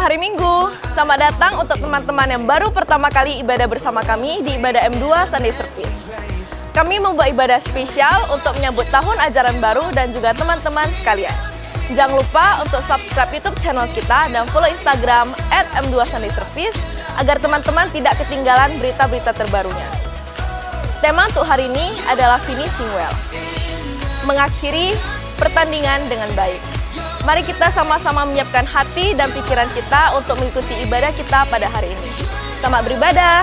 Selamat hari Minggu. Selamat datang untuk teman-teman yang baru pertama kali ibadah bersama kami di Ibadah M2 Sunday Service. Kami membuat ibadah spesial untuk menyambut tahun ajaran baru dan juga teman-teman sekalian. Jangan lupa untuk subscribe YouTube channel kita dan follow Instagram @M2 Sunday Service agar teman-teman tidak ketinggalan berita-berita terbarunya. Tema untuk hari ini adalah Finishing Well, mengakhiri pertandingan dengan baik. Mari kita sama-sama menyiapkan hati dan pikiran kita untuk mengikuti ibadah kita pada hari ini. Selamat beribadah.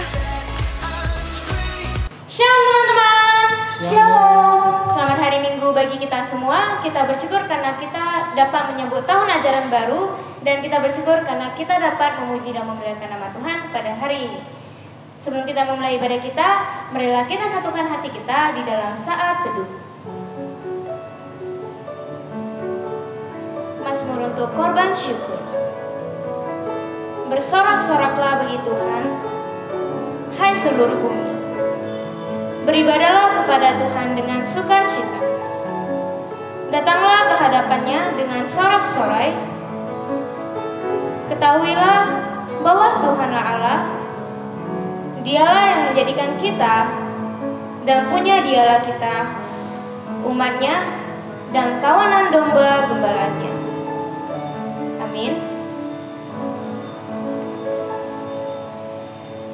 Shalom teman-teman. Shalom. Selamat hari Minggu bagi kita semua. Kita bersyukur karena kita dapat menyambut tahun ajaran baru, dan kita bersyukur karena kita dapat memuji dan memuliakan nama Tuhan pada hari ini. Sebelum kita memulai ibadah kita, marilah kita satukan hati kita di dalam saat teduh. Mazmur untuk korban syukur. Bersorak-soraklah bagi Tuhan, hai seluruh bumi. Beribadahlah kepada Tuhan dengan sukacita. Datanglah ke hadapannya dengan sorak-sorai. Ketahuilah bahwa Tuhanlah Allah. Dialah yang menjadikan kita, dan punya Dialah kita, umatnya, dan kawanan domba gembalanya. Amin.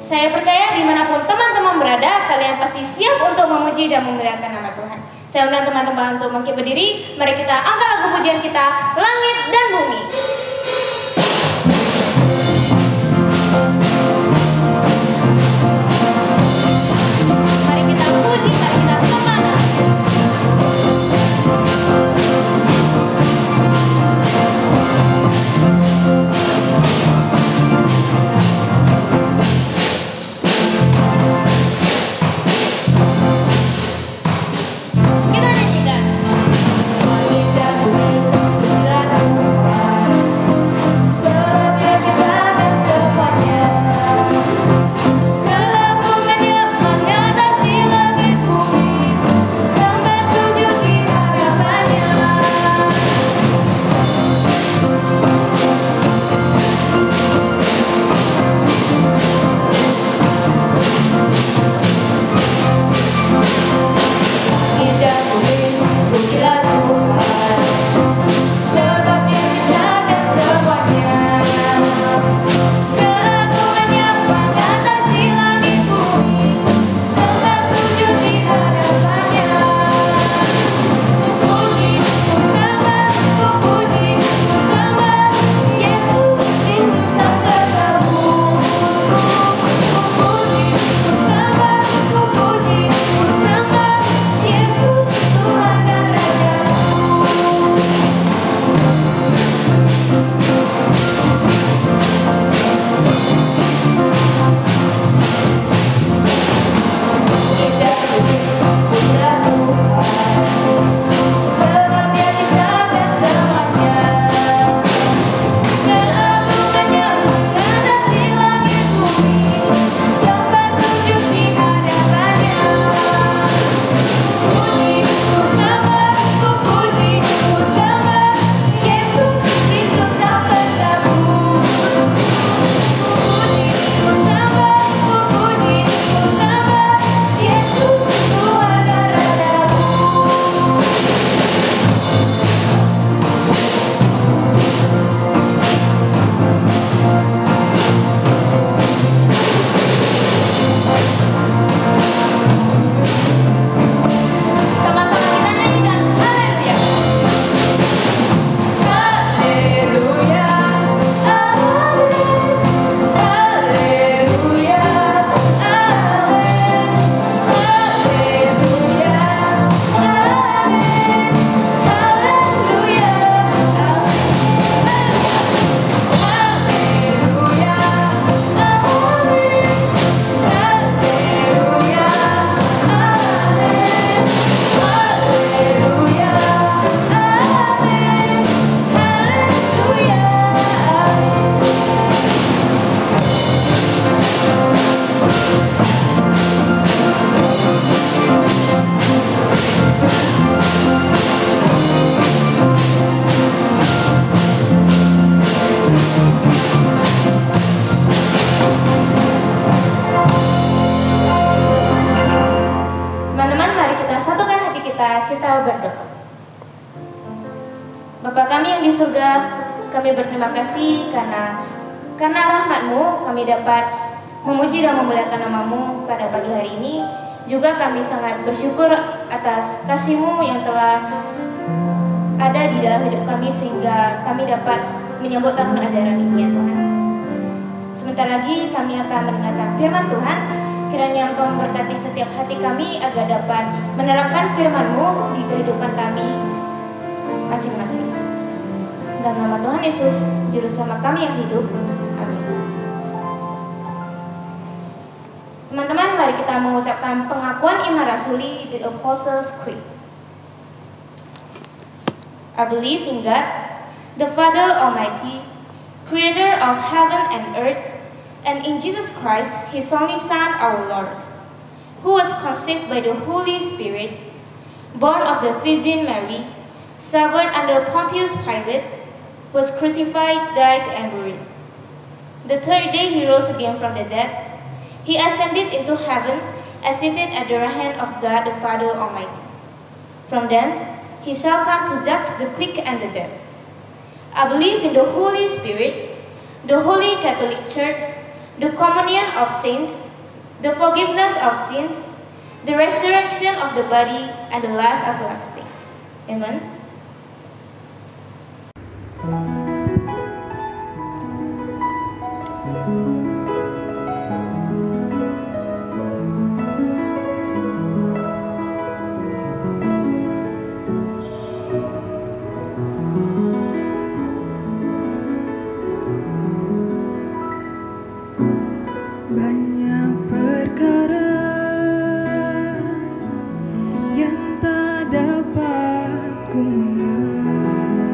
Saya percaya dimanapun teman-teman berada, kalian pasti siap untuk memuji dan memuliakan nama Tuhan. Saya undang teman-teman untuk bangkit berdiri. Mari kita angkat lagu pujian kita, Langit dan Bumi. Mari kita puji, mari kita semangat. Kita nyanyikan. Bapa kami yang di surga, kami berterima kasih karena rahmat-Mu kami dapat memuji dan memuliakan nama-Mu pada pagi hari ini. Juga kami sangat bersyukur atas kasih-Mu yang telah ada di dalam hidup kami sehingga kami dapat menyambut tahun ajaran ini ya Tuhan. Sebentar lagi kami akan mendengarkan firman Tuhan. Kiranya Engkau memberkati setiap hati kami agar dapat menerapkan firman-Mu di kehidupan kami masing-masing. Dalam nama Tuhan Yesus, Juru Selamat kami yang hidup. Amin. Teman-teman, mari kita mengucapkan pengakuan iman rasuli, the Apostles' Creed. I believe in God, the Father Almighty, Creator of heaven and earth, and in Jesus Christ, His only Son, our Lord, who was conceived by the Holy Spirit, born of the Virgin Mary, suffered under Pontius Pilate, was crucified, died, and buried. The third day He rose again from the dead. He ascended into heaven and seated at the right hand of God the Father Almighty. From thence He shall come to judge the quick and the dead. I believe in the Holy Spirit, the Holy Catholic Church, the communion of saints, the forgiveness of sins, the resurrection of the body, and the life everlasting. Amen. Banyak perkara yang tak dapat ku mengerti.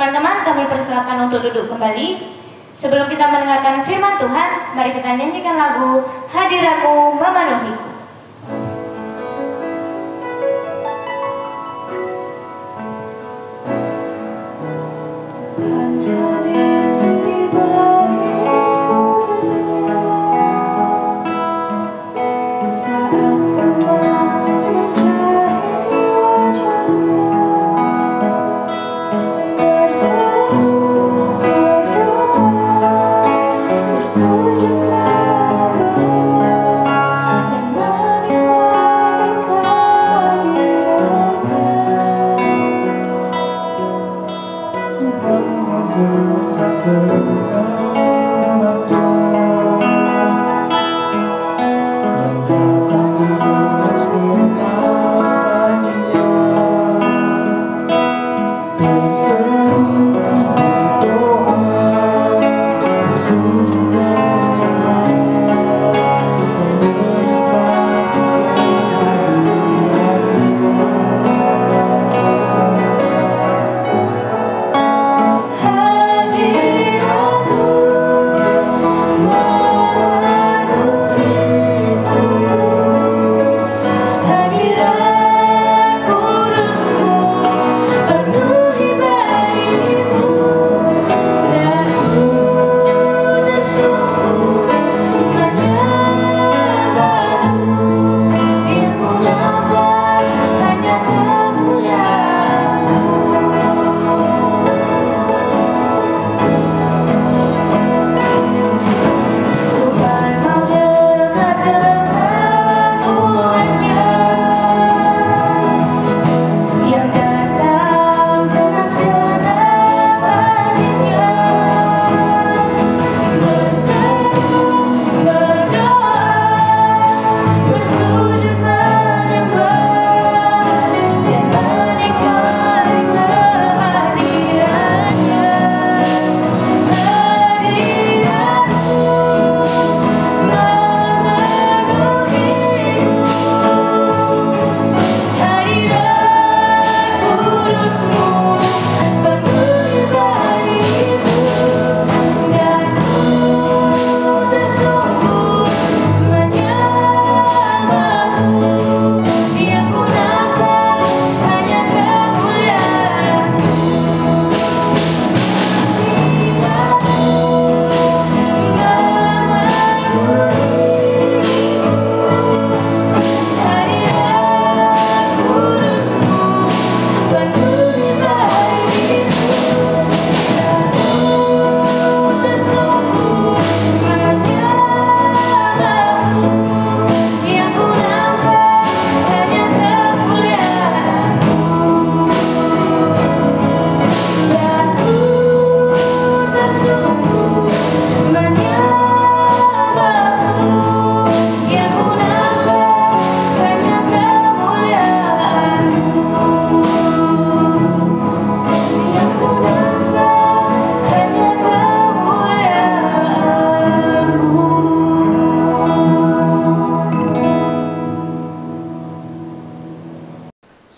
Teman-teman, kami persilakan untuk duduk kembali. Sebelum kita mendengarkan firman Tuhan, mari kita nyanyikan lagu Hadiratmu Memenuhiku.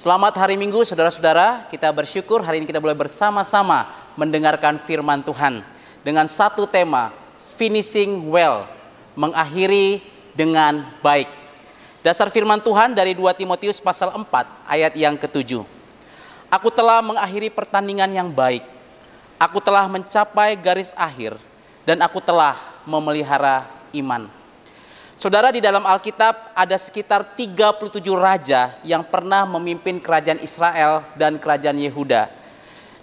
Selamat hari Minggu saudara-saudara, kita bersyukur hari ini kita boleh bersama-sama mendengarkan firman Tuhan dengan satu tema, finishing well, mengakhiri dengan baik. Dasar firman Tuhan dari 2 Timotius pasal 4 ayat yang ke-7. Aku telah mengakhiri pertandingan yang baik, aku telah mencapai garis akhir, dan aku telah memelihara iman. Saudara, di dalam Alkitab ada sekitar 37 raja yang pernah memimpin kerajaan Israel dan kerajaan Yehuda.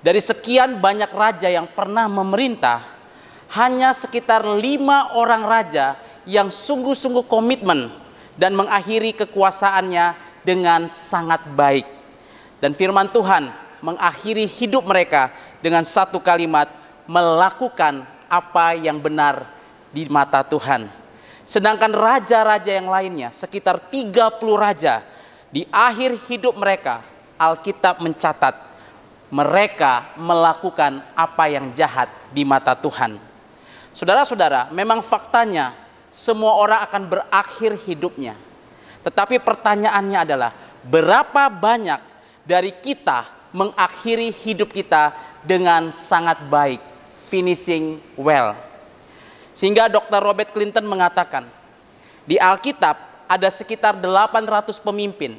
Dari sekian banyak raja yang pernah memerintah, hanya sekitar 5 orang raja yang sungguh-sungguh komitmen dan mengakhiri kekuasaannya dengan sangat baik. Dan firman Tuhan mengakhiri hidup mereka dengan satu kalimat, melakukan apa yang benar di mata Tuhan. Sedangkan raja-raja yang lainnya, sekitar 30 raja, di akhir hidup mereka, Alkitab mencatat, mereka melakukan apa yang jahat di mata Tuhan. Saudara-saudara, memang faktanya, semua orang akan berakhir hidupnya. Tetapi pertanyaannya adalah, berapa banyak dari kita mengakhiri hidup kita dengan sangat baik, finishing well. Sehingga Dr. Robert Clinton mengatakan, di Alkitab ada sekitar 800 pemimpin,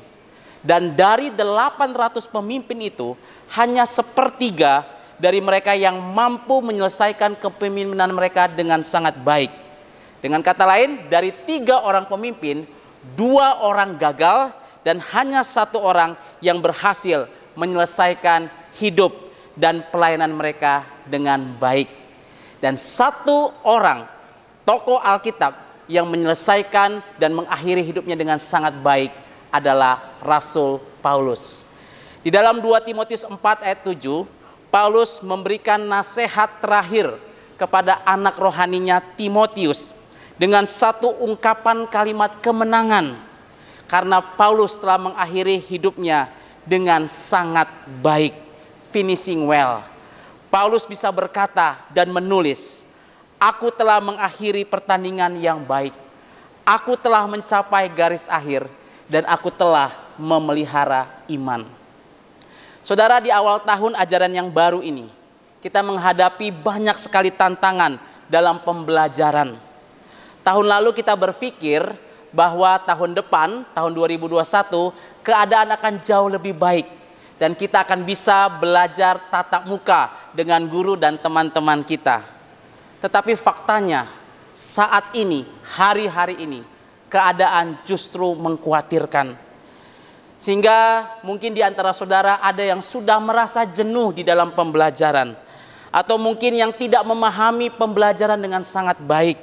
dan dari 800 pemimpin itu hanya sepertiga dari mereka yang mampu menyelesaikan kepemimpinan mereka dengan sangat baik. Dengan kata lain, dari 3 orang pemimpin, 2 orang gagal dan hanya 1 orang yang berhasil menyelesaikan hidup dan pelayanan mereka dengan baik. Dan 1 orang tokoh Alkitab yang menyelesaikan dan mengakhiri hidupnya dengan sangat baik adalah Rasul Paulus. Di dalam 2 Timotius 4 ayat 7, Paulus memberikan nasihat terakhir kepada anak rohaninya Timotius dengan 1 ungkapan kalimat kemenangan, karena Paulus telah mengakhiri hidupnya dengan sangat baik, finishing well. Paulus bisa berkata dan menulis, "Aku telah mengakhiri pertandingan yang baik. Aku telah mencapai garis akhir dan aku telah memelihara iman." Saudara, di awal tahun ajaran yang baru ini, kita menghadapi banyak sekali tantangan dalam pembelajaran. Tahun lalu kita berpikir bahwa tahun depan, tahun 2021, keadaan akan jauh lebih baik. Dan kita akan bisa belajar tatap muka dengan guru dan teman-teman kita. Tetapi faktanya, saat ini, hari-hari ini, keadaan justru mengkhawatirkan. Sehingga mungkin di antara saudara ada yang sudah merasa jenuh di dalam pembelajaran. Atau mungkin yang tidak memahami pembelajaran dengan sangat baik.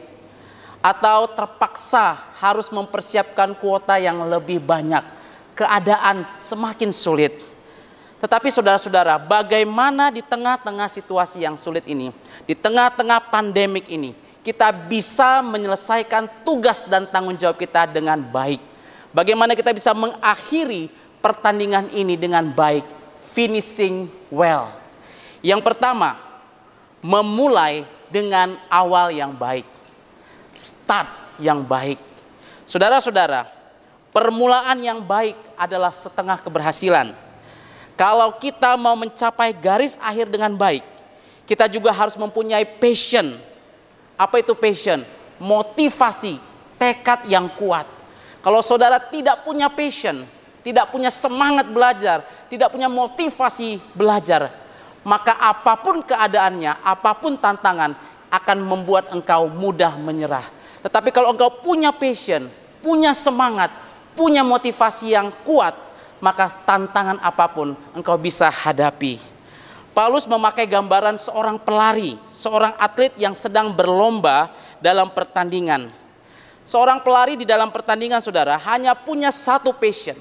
Atau terpaksa harus mempersiapkan kuota yang lebih banyak. Keadaan semakin sulit. Tetapi saudara-saudara, bagaimana di tengah-tengah situasi yang sulit ini, di tengah-tengah pandemik ini, kita bisa menyelesaikan tugas dan tanggung jawab kita dengan baik? Bagaimana kita bisa mengakhiri pertandingan ini dengan baik, finishing well? Yang pertama, memulai dengan awal yang baik. Start yang baik. Saudara-saudara, permulaan yang baik adalah setengah keberhasilan. Kalau kita mau mencapai garis akhir dengan baik, kita juga harus mempunyai passion. Apa itu passion? Motivasi, tekad yang kuat. Kalau saudara tidak punya passion, tidak punya semangat belajar, tidak punya motivasi belajar, maka apapun keadaannya, apapun tantangan, akan membuat engkau mudah menyerah. Tetapi kalau engkau punya passion, punya semangat, punya motivasi yang kuat, maka tantangan apapun engkau bisa hadapi. Paulus memakai gambaran seorang pelari, seorang atlet yang sedang berlomba dalam pertandingan. Seorang pelari di dalam pertandingan, saudara, hanya punya 1 passion,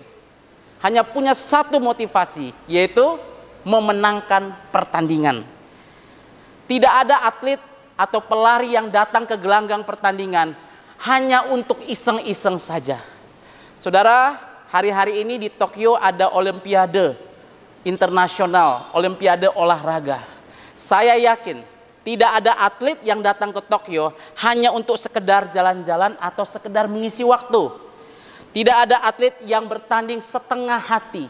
hanya punya 1 motivasi, yaitu memenangkan pertandingan. Tidak ada atlet atau pelari yang datang ke gelanggang pertandingan hanya untuk iseng-iseng saja. Saudara, hari-hari ini di Tokyo ada Olimpiade internasional, Olimpiade olahraga. Saya yakin tidak ada atlet yang datang ke Tokyo hanya untuk sekedar jalan-jalan atau sekedar mengisi waktu. Tidak ada atlet yang bertanding setengah hati.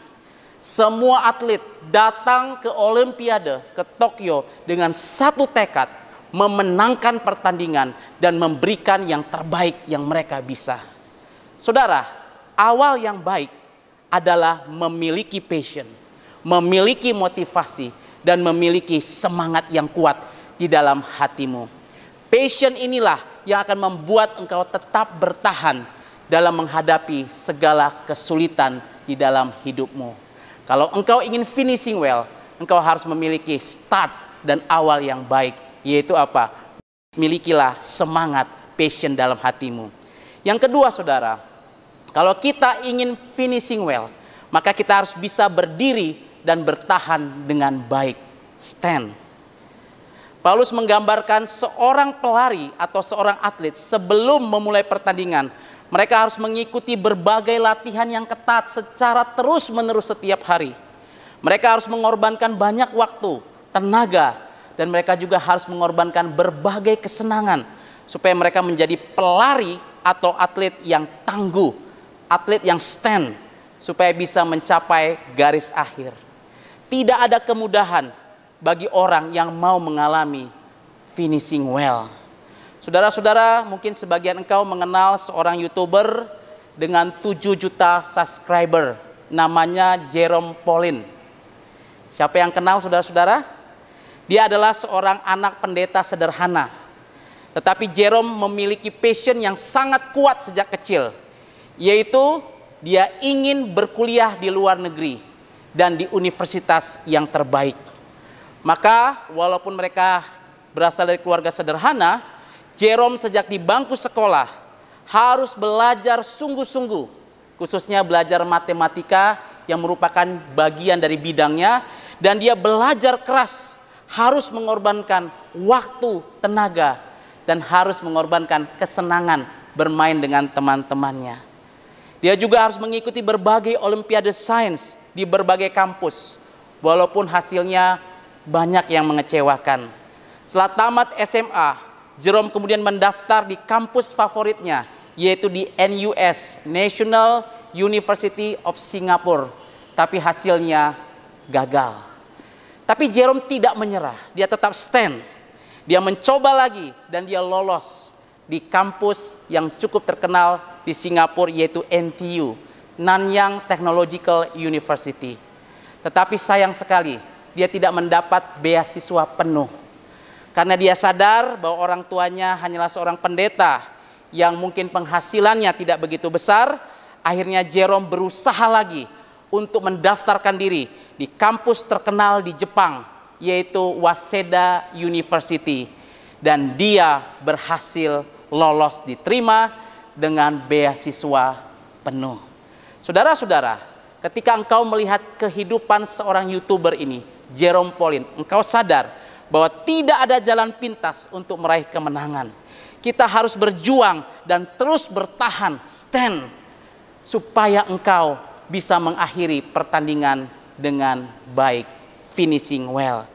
Semua atlet datang ke Olimpiade, ke Tokyo dengan 1 tekad, memenangkan pertandingan dan memberikan yang terbaik yang mereka bisa. Saudara, awal yang baik adalah memiliki passion, memiliki motivasi, dan memiliki semangat yang kuat di dalam hatimu. Passion inilah yang akan membuat engkau tetap bertahan dalam menghadapi segala kesulitan di dalam hidupmu. Kalau engkau ingin finishing well, engkau harus memiliki start dan awal yang baik, yaitu apa? Milikilah semangat, passion dalam hatimu. Yang kedua, saudara, kalau kita ingin finishing well, maka kita harus bisa berdiri dan bertahan dengan baik. Stand. Paulus menggambarkan seorang pelari atau seorang atlet sebelum memulai pertandingan, mereka harus mengikuti berbagai latihan yang ketat secara terus-menerus setiap hari. Mereka harus mengorbankan banyak waktu, tenaga, dan mereka juga harus mengorbankan berbagai kesenangan supaya mereka menjadi pelari atau atlet yang tangguh, atlet yang stand, supaya bisa mencapai garis akhir. Tidak ada kemudahan bagi orang yang mau mengalami finishing well. Saudara-saudara, mungkin sebagian engkau mengenal seorang YouTuber dengan 7 juta subscriber. Namanya Jerome Pauline. Siapa yang kenal, saudara-saudara? Dia adalah seorang anak pendeta sederhana. Tetapi Jerome memiliki passion yang sangat kuat sejak kecil. Yaitu dia ingin berkuliah di luar negeri dan di universitas yang terbaik. Maka walaupun mereka berasal dari keluarga sederhana, Jerome sejak di bangku sekolah harus belajar sungguh-sungguh, khususnya belajar matematika yang merupakan bagian dari bidangnya, dan dia belajar keras, harus mengorbankan waktu, tenaga, dan harus mengorbankan kesenangan bermain dengan teman-temannya. Dia juga harus mengikuti berbagai olimpiade sains di berbagai kampus, walaupun hasilnya banyak yang mengecewakan. Setelah tamat SMA, Jerome kemudian mendaftar di kampus favoritnya, yaitu di NUS, National University of Singapore. Tapi hasilnya gagal. Tapi Jerome tidak menyerah, dia tetap stand. Dia mencoba lagi dan dia lolos di kampus yang cukup terkenal di Singapura, yaitu NTU, Nanyang Technological University. Tetapi sayang sekali, dia tidak mendapat beasiswa penuh. Karena dia sadar bahwa orang tuanya hanyalah seorang pendeta yang mungkin penghasilannya tidak begitu besar, akhirnya Jerome berusaha lagi untuk mendaftarkan diri di kampus terkenal di Jepang, yaitu Waseda University. Dan dia berhasil lolos, diterima dengan beasiswa penuh. Saudara-saudara, ketika engkau melihat kehidupan seorang YouTuber ini, Jerome Pauline, engkau sadar bahwa tidak ada jalan pintas untuk meraih kemenangan. Kita harus berjuang dan terus bertahan, stand, supaya engkau bisa mengakhiri pertandingan dengan baik, finishing well.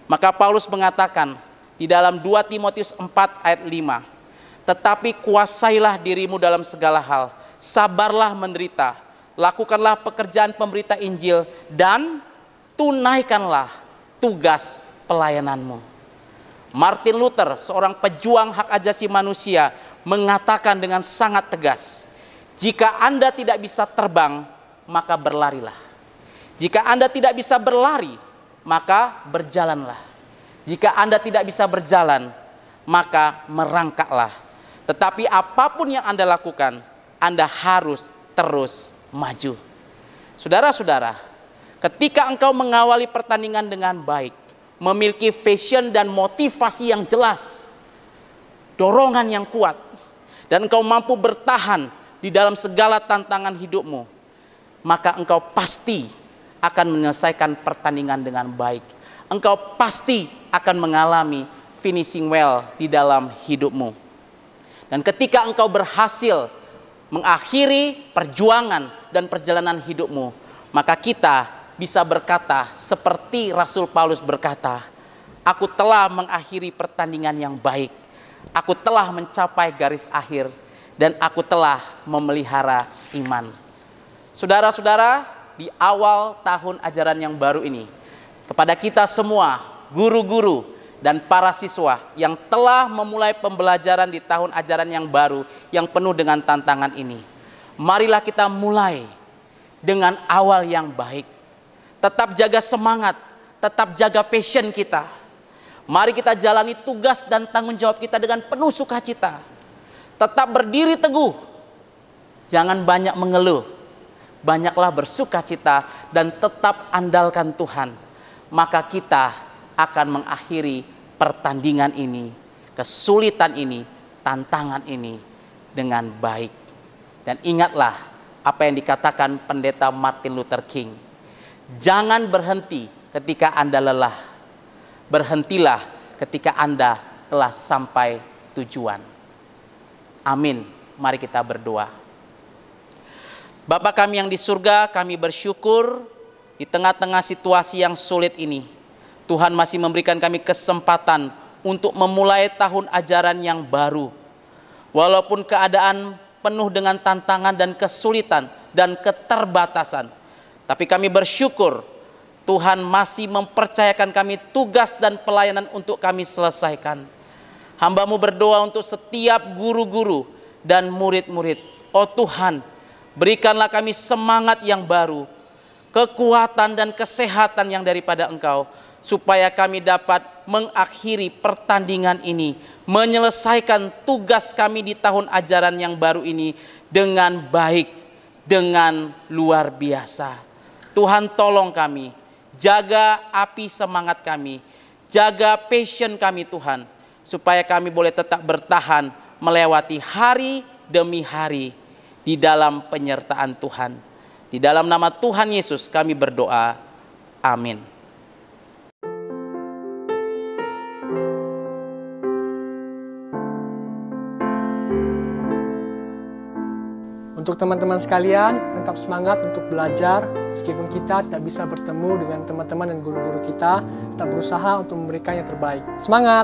Maka Paulus mengatakan di dalam 2 Timotius 4 ayat 5, tetapi kuasailah dirimu dalam segala hal, sabarlah menderita, lakukanlah pekerjaan pemberita Injil, dan tunaikanlah tugas pelayananmu. Martin Luther, seorang pejuang hak asasi manusia, mengatakan dengan sangat tegas, jika Anda tidak bisa terbang, maka berlarilah. Jika Anda tidak bisa berlari, maka berjalanlah. Jika Anda tidak bisa berjalan, maka merangkaklah. Tetapi apapun yang Anda lakukan, Anda harus terus maju. Saudara-saudara, ketika engkau mengawali pertandingan dengan baik, memiliki passion dan motivasi yang jelas, dorongan yang kuat, dan engkau mampu bertahan di dalam segala tantangan hidupmu, maka engkau pasti akan menyelesaikan pertandingan dengan baik. Engkau pasti akan mengalami finishing well di dalam hidupmu. Dan ketika engkau berhasil mengakhiri perjuangan dan perjalanan hidupmu, maka kita bisa berkata seperti Rasul Paulus berkata, aku telah mengakhiri pertandingan yang baik, aku telah mencapai garis akhir, dan aku telah memelihara iman. Saudara-saudara, di awal tahun ajaran yang baru ini, kepada kita semua, guru-guru dan para siswa yang telah memulai pembelajaran di tahun ajaran yang baru yang penuh dengan tantangan ini, marilah kita mulai dengan awal yang baik. Tetap jaga semangat, tetap jaga passion kita. Mari kita jalani tugas dan tanggung jawab kita dengan penuh sukacita. Tetap berdiri teguh, jangan banyak mengeluh, banyaklah bersukacita dan tetap andalkan Tuhan. Maka kita akan mengakhiri pertandingan ini, kesulitan ini, tantangan ini dengan baik. Dan ingatlah apa yang dikatakan pendeta Martin Luther King, jangan berhenti ketika Anda lelah, berhentilah ketika Anda telah sampai tujuan. Amin. Mari kita berdoa. Bapa kami yang di surga, kami bersyukur di tengah-tengah situasi yang sulit ini, Tuhan masih memberikan kami kesempatan untuk memulai tahun ajaran yang baru. Walaupun keadaan penuh dengan tantangan dan kesulitan dan keterbatasan, tapi kami bersyukur Tuhan masih mempercayakan kami tugas dan pelayanan untuk kami selesaikan. Hamba-Mu berdoa untuk setiap guru-guru dan murid-murid. Oh Tuhan, berikanlah kami semangat yang baru, kekuatan dan kesehatan yang daripada Engkau, supaya kami dapat mengakhiri pertandingan ini, menyelesaikan tugas kami di tahun ajaran yang baru ini dengan baik, dengan luar biasa. Tuhan tolong kami, jaga api semangat kami, jaga passion kami Tuhan, supaya kami boleh tetap bertahan melewati hari demi hari di dalam penyertaan Tuhan. Di dalam nama Tuhan Yesus kami berdoa. Amin. Untuk teman-teman sekalian, tetap semangat untuk belajar. Meskipun kita tidak bisa bertemu dengan teman-teman dan guru-guru kita, tetap berusaha untuk memberikan yang terbaik. Semangat!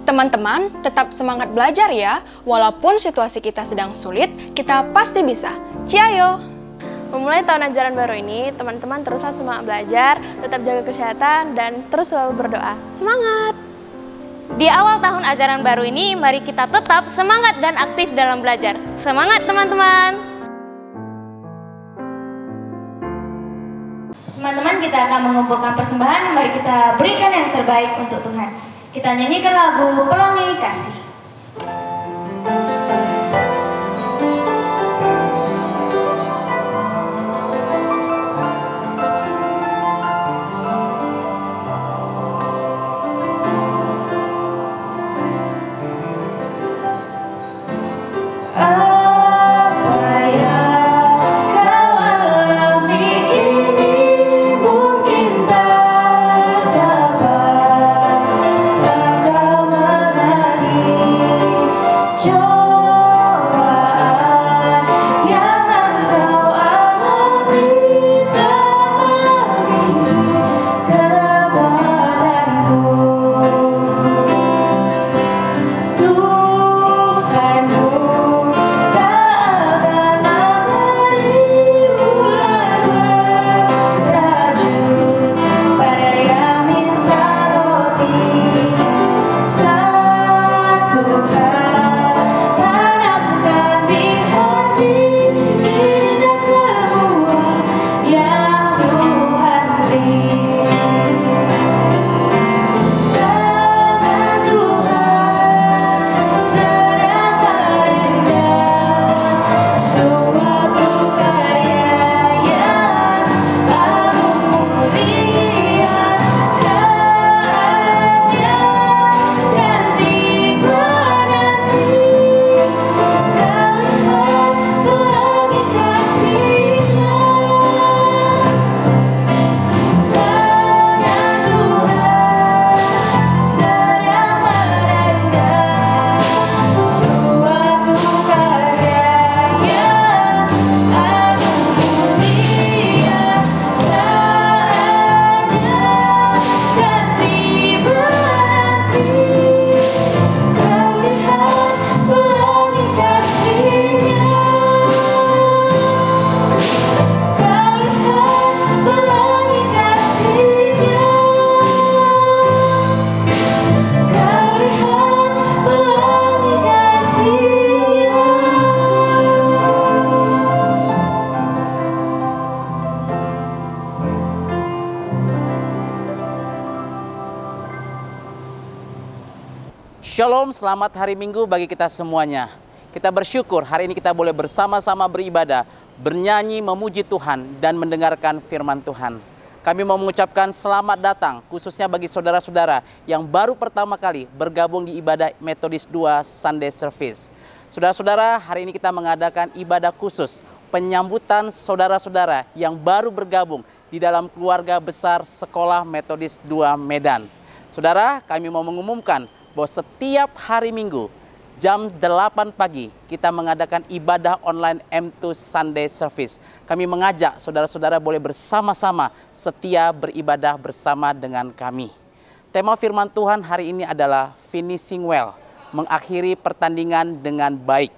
Teman-teman, tetap semangat belajar ya. Walaupun situasi kita sedang sulit, kita pasti bisa. Ciao! Memulai tahun ajaran baru ini, teman-teman teruslah semangat belajar, tetap jaga kesehatan, dan terus selalu berdoa. Semangat! Di awal tahun ajaran baru ini, mari kita tetap semangat dan aktif dalam belajar. Semangat teman-teman! Teman-teman, kita akan mengumpulkan persembahan, mari kita berikan yang terbaik untuk Tuhan. Kita nyanyikan lagu Pelangi Kasih. Shalom, selamat hari Minggu bagi kita semuanya. Kita bersyukur hari ini kita boleh bersama-sama beribadah, bernyanyi, memuji Tuhan, dan mendengarkan firman Tuhan. Kami mau mengucapkan selamat datang, khususnya bagi saudara-saudara yang baru pertama kali bergabung di ibadah Metodis 2 Sunday Service. Saudara-saudara, hari ini kita mengadakan ibadah khusus, penyambutan saudara-saudara yang baru bergabung di dalam keluarga besar Sekolah Metodis 2 Medan. Saudara, kami mau mengumumkan bahwa setiap hari Minggu jam 8 pagi kita mengadakan ibadah online M2 Sunday Service. Kami mengajak saudara-saudara boleh bersama-sama setia beribadah bersama dengan kami. Tema firman Tuhan hari ini adalah Finishing Well, mengakhiri pertandingan dengan baik.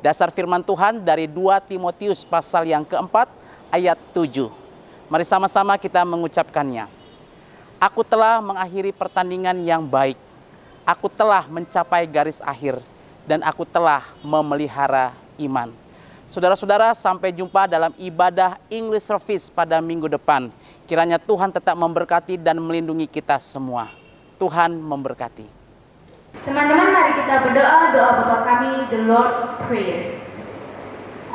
Dasar firman Tuhan dari 2 Timotius pasal yang keempat ayat 7. Mari sama-sama kita mengucapkannya. Aku telah mengakhiri pertandingan yang baik. Aku telah mencapai garis akhir. Dan aku telah memelihara iman. Saudara-saudara, sampai jumpa dalam ibadah English Service pada minggu depan. Kiranya Tuhan tetap memberkati dan melindungi kita semua. Tuhan memberkati. Teman-teman, mari kita berdoa doa Bapa kami, the Lord's Prayer.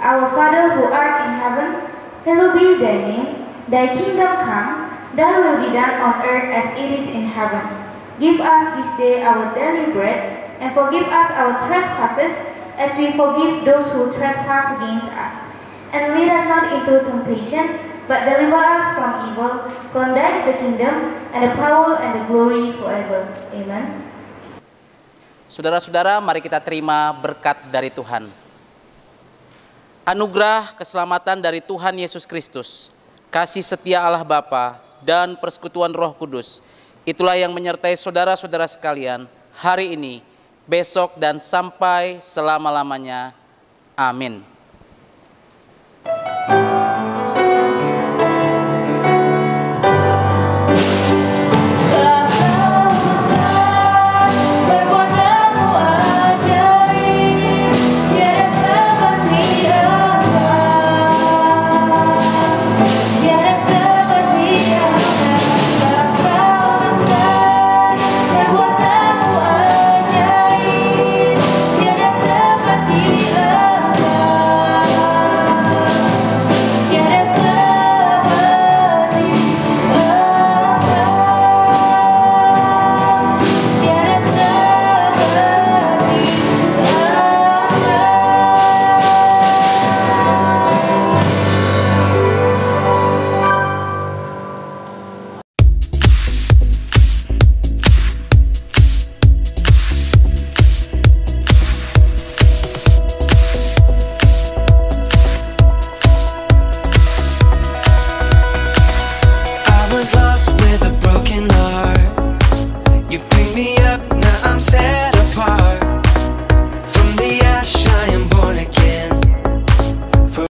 Our Father who art in heaven, hallowed be thy name. Thy kingdom come, thy will be done on earth as it is in heaven. Give us this day our daily bread, and forgive us our trespasses, as we forgive those who trespass against us. And lead us not into temptation, but deliver us from evil. For thine is the kingdom, and the power, and the glory forever. Amen. Saudara-saudara, mari kita terima berkat dari Tuhan. Anugerah keselamatan dari Tuhan Yesus Kristus, kasih setia Allah Bapa, dan persekutuan Roh Kudus, itulah yang menyertai saudara-saudara sekalian hari ini, besok, dan sampai selama-lamanya. Amin.